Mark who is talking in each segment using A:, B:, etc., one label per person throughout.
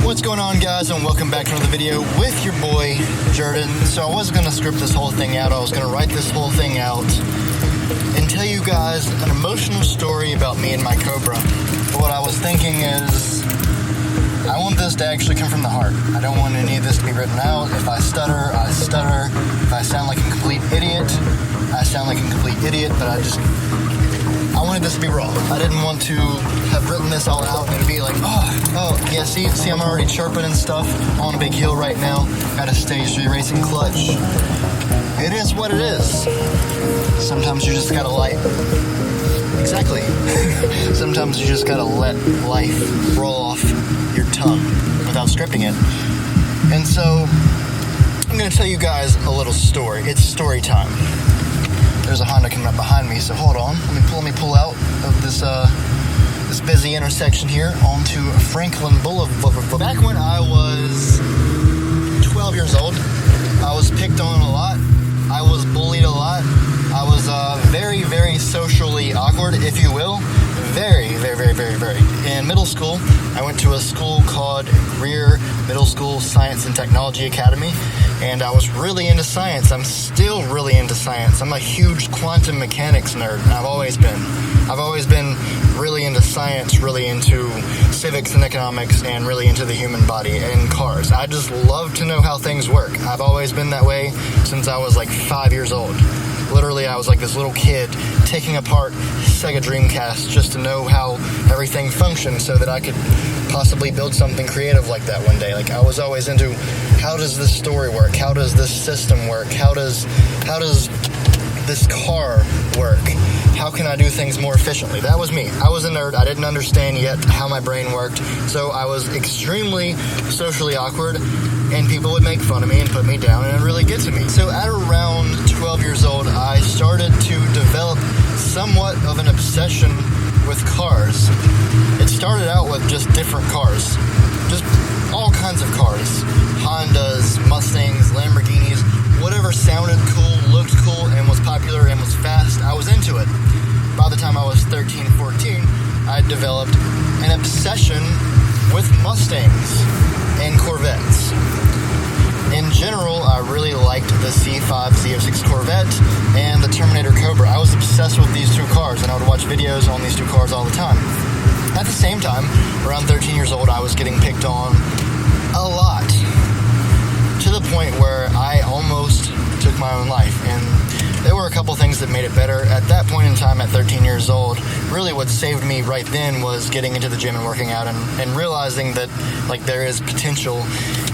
A: What's going on, guys, and welcome back to another video with your boy Jordan. So I was gonna script this whole thing out. I was gonna write this whole thing out and tell you guys an emotional story about me and my Cobra. But what I was thinking is, I want this to actually come from the heart. I don't want any of this to be written out. If I stutter, I stutter. If I sound like a complete idiot, I sound like a complete idiot. But I wanted this to be raw. I didn't want to have written this all out and be like, yeah, see, I'm already chirping and stuff on a big hill right now. Got a stage 3 racing clutch. It is what it is. Sometimes you just gotta Exactly. Sometimes you just gotta let life roll off your tongue without scripting it. And so, I'm gonna tell you guys a little story. It's story time. There's a Honda coming up behind me, so hold on. Let me pull out of this busy intersection here onto Franklin Boulevard. Back when I was 12 years old, I was picked on a lot. I was bullied a lot. I was very, very socially awkward, if you will. Very, very, very, very, very. In middle school, I went to a school called Greer Middle School Science and Technology Academy, and I was really into science. I'm still really into science. I'm a huge quantum mechanics nerd, and I've always been really into science, really into civics and economics, and really into the human body and cars. I just love to know how things work. I've always been that way since I was like 5 years old. Literally, I was like this little kid taking apart Sega Dreamcast just to know how everything functioned so that I could possibly build something creative like that one day. Like, I was always into, how does this story work? How does this system work? How does this car work? How can I do things more efficiently? That was me. I was a nerd. I didn't understand yet how my brain worked, so I was extremely socially awkward, and people would make fun of me and put me down, and it really get to me. So at around 12 years old, I started to develop somewhat of an obsession with cars. It started out with just different cars. Just all kinds of cars. Hondas, Mustangs, Lamborghinis, whatever sounded cool, looked cool, and was popular and was fast, I was into it. By the time I was 13, 14, I developed an obsession with Mustangs and Corvettes. In general, I really liked the C5 Z06 Corvette and the Terminator Cobra. I was obsessed with these two cars, and I would watch videos on these two cars all the time. At the same time, around 13 years old, I was getting picked on a lot, to the point where I almost took my own life. And there were a couple things that made it better. At that point in time, at 13 years old, really what saved me right then was getting into the gym and working out and realizing that, like, there is potential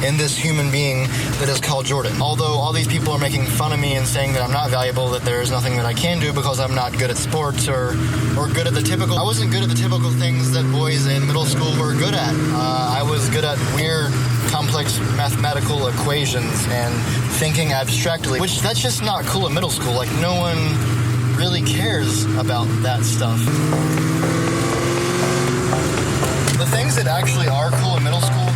A: in this human being that is called Jordan. Although all these people are making fun of me and saying that I'm not valuable, that there is nothing that I can do because I'm not good at sports or good at I wasn't good at the typical things that boys in middle school were good at. I was good at weird, complex mathematical equations and thinking abstractly, which that's just not cool in middle school. Like, no one really cares about that stuff. The things that actually are cool in middle school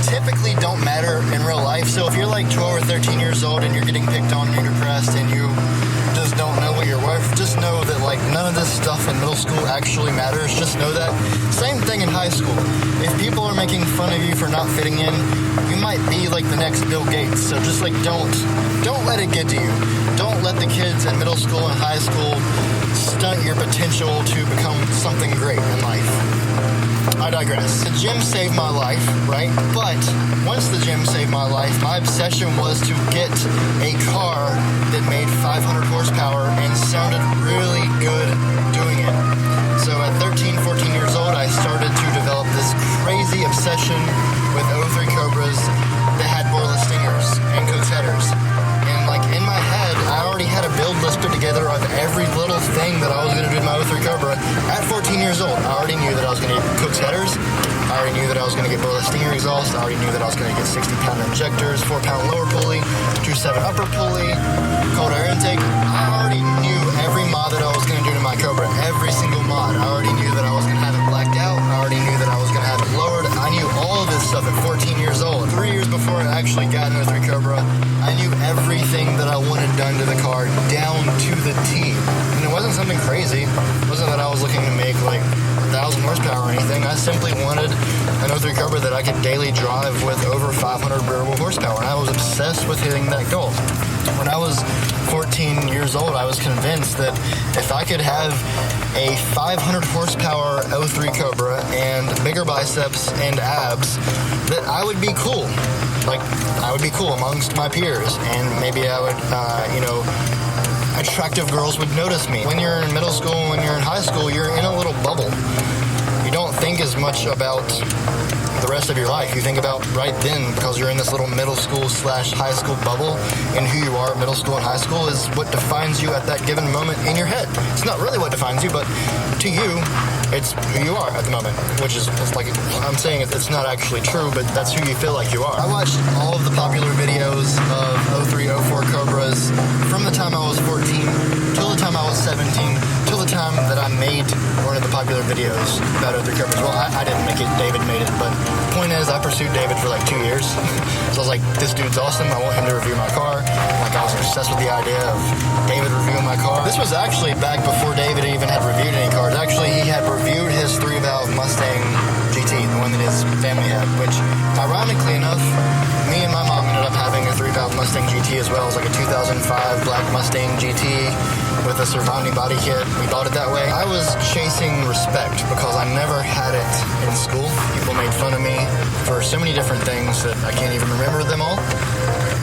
A: typically don't matter in real life. So if you're like 12 or 13 years old and you're getting picked on and you're depressed and you just don't know what you're worth, just know that, like, none of this stuff in middle school actually matters. Just know that. Same thing in high school. If people are making fun of you for not fitting in, you might be like the next Bill Gates. So just, like, don't let it get to you. Don't let the kids in middle school and high school stunt your potential to become something great in life. I digress. The gym saved my life, right? But once the gym saved my life, my obsession was to get a car that made 500 horsepower and sounded really good doing it. So at 13, 14 years old, I started to develop this crazy obsession with 03 Cobras that had boreless stingers and coax headers. And, like, in my head, I already had a build list put together of every little thing that I was going to do to my 03 Cobra. At 14 years old, I already knew that I was going to get coax headers. I already knew that I was going to get boreless stinger exhaust. I already knew that I was going to get 60-pound injectors, 4-pound lower pulley, 2.7 upper pulley, cold air intake. I already knew every mod that I was going to do to my Cobra, every single mod. I already knew that I was going to have it blacked out. I already knew that I was going to have it lowered. I knew all of this stuff at 14 years old. 3 years before I actually got an 03 Cobra, I knew everything that I wanted done to the car down to the T. And it wasn't something crazy. It wasn't that I was looking to make like $1,000 1,000 horsepower or anything. I simply wanted an 03 Cobra that I could daily drive with over 500 rearable horsepower, and I was obsessed with hitting that goal. When I was 14 years old, I was convinced that if I could have a 500 horsepower 03 Cobra and bigger biceps and abs, that I would be cool. Like, I would be cool amongst my peers, and maybe I would, attractive girls would notice me. When you're in middle school, when you're in high school, you're in a little bubble. You don't think as much about the rest of your life. You think about right then, because you're in this little middle school / high school bubble, and who you are at middle school and high school is what defines you at that given moment in your head. It's not really what defines you, but to you, it's who you are at the moment, which is like, I'm saying it's not actually true, but that's who you feel like you are. I watched all of the popular videos of 03, 04 Cobras from the time I was 14 till the time I was 17, till the time that I made one of the popular videos about 03 Cobras. Well, I didn't make it, David made it, but the point is, I pursued David for like 2 years. So I was like, this dude's awesome, I want him to review my car. Like, I was obsessed with the idea of David reviewing my car. This was actually back before David even had reviewed any cars. Actually, he had reviewed his 3-valve Mustang GT, the one that his family had, which, ironically enough, me and my mom ended up having a 3-valve Mustang GT as well. It was like a 2005 black Mustang GT with a Cervani body kit. We bought it that way. I was chasing respect because I never had it in school. People made fun of me for so many different things that I can't even remember them all.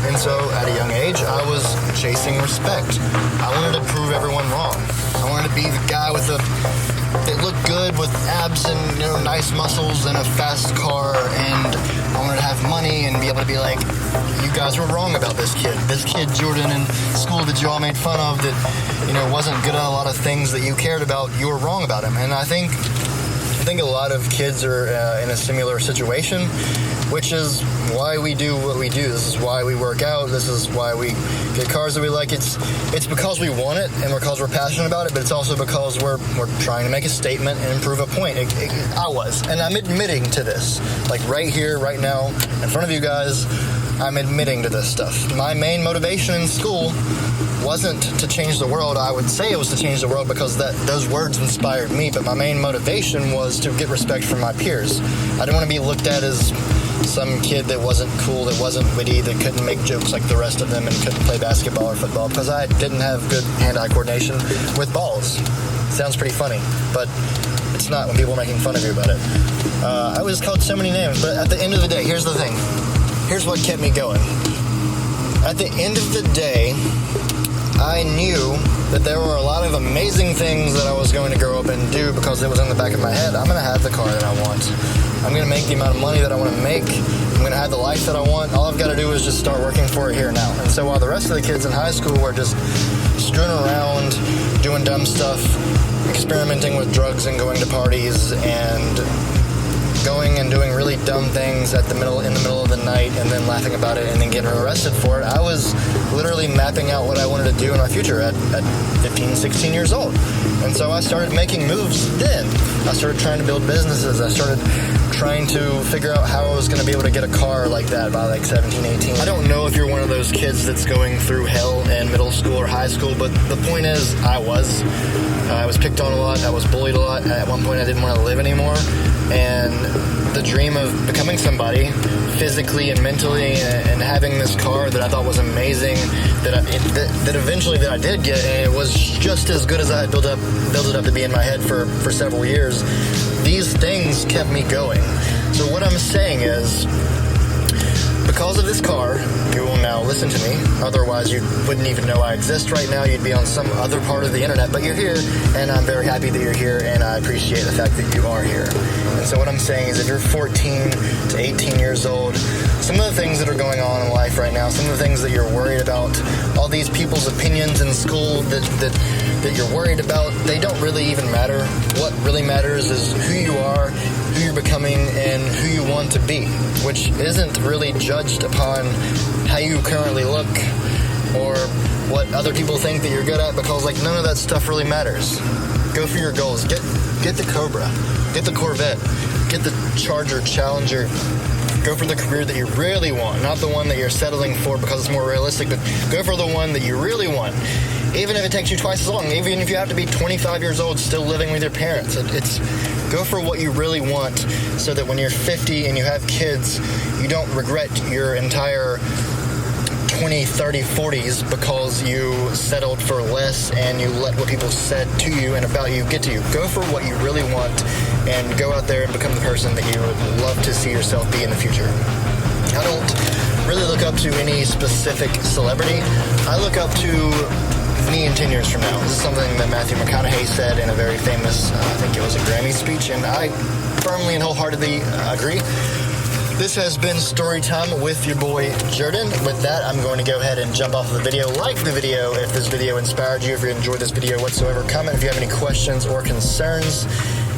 A: And so at a young age, I was chasing respect. I wanted to prove everyone wrong. I wanted to be the guy with that looked good with abs and, you know, nice muscles and a fast car, and I wanted to have money and be able to be like, you guys were wrong about this kid. This kid Jordan in school that you all made fun of that, you know, wasn't good at a lot of things that you cared about, you were wrong about him. And I think a lot of kids are in a similar situation, which is why we do what we do. This is why we work out. This is why we get cars that we like. It's because we want it and because we're passionate about it, but it's also because we're trying to make a statement and prove a point. I was, and I'm admitting to this. Like right here, right now, in front of you guys, I'm admitting to this stuff. My main motivation in school wasn't to change the world. I would say it was to change the world because those words inspired me, but my main motivation was to get respect from my peers. I didn't want to be looked at as some kid that wasn't cool, that wasn't witty, that couldn't make jokes like the rest of them and couldn't play basketball or football because I didn't have good hand-eye coordination with balls. Sounds pretty funny, but it's not when people are making fun of you about it. I was called so many names, but at the end of the day, here's the thing. Here's what kept me going. At the end of the day, I knew that there were a lot of amazing things that I was going to grow up and do because it was in the back of my head. I'm going to have the car that I want. I'm going to make the amount of money that I want to make. I'm going to have the life that I want. All I've got to do is just start working for it here now. And so while the rest of the kids in high school were just screwing around, doing dumb stuff, experimenting with drugs and going to parties and going and doing really dumb things in the middle of the night and then laughing about it and then getting arrested for it, I was literally mapping out what I wanted to do in my future at 15, 16 years old. And so I started making moves then. I started trying to build businesses. I started trying to figure out how I was going to be able to get a car like that by like 17, 18. I don't know if you're one of those kids that's going through hell in middle school or high school, but the point is I was picked on a lot. I was bullied a lot. At one point I didn't want to live anymore. And the dream of becoming somebody physically and mentally and having this car that I thought was amazing, that eventually that I did get, and it was just as good as I had built it up to be in my head for several years. These things kept me going. So what I'm saying is, because of this car, you will now listen to me. Otherwise, you wouldn't even know I exist right now. You'd be on some other part of the internet, but you're here, and I'm very happy that you're here, and I appreciate the fact that you are here. And so what I'm saying is, if you're 14 to 18 years old, some of the things that are going on in life right now, some of the things that you're worried about, all these people's opinions in school that you're worried about, they don't really even matter. What really matters is who you are, who you're becoming, and who you want to be, which isn't really judged upon how you currently look or what other people think that you're good at, because like none of that stuff really matters. Go for your goals. Get the Cobra. Get the Corvette. Get the Charger, Challenger. Go for the career that you really want, not the one that you're settling for because it's more realistic, but go for the one that you really want. Even if it takes you twice as long, even if you have to be 25 years old still living with your parents. Go for what you really want so that when you're 50 and you have kids, you don't regret your entire 20, 30, 40s because you settled for less and you let what people said to you and about you get to you. Go for what you really want and go out there and become the person that you would love to see yourself be in the future. I don't really look up to any specific celebrity. I look up to me in 10 years from now. This is something that Matthew McConaughey said in a very famous, I think it was a Grammy speech, and I firmly and wholeheartedly agree. This has been Story Time with your boy, Jordan. With that, I'm going to go ahead and jump off of the video. Like the video if this video inspired you, if you enjoyed this video whatsoever. Comment if you have any questions or concerns.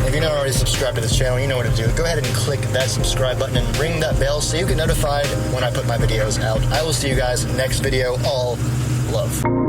A: If you're not already subscribed to this channel, you know what to do. Go ahead and click that subscribe button and ring that bell so you get notified when I put my videos out. I will see you guys next video. All love.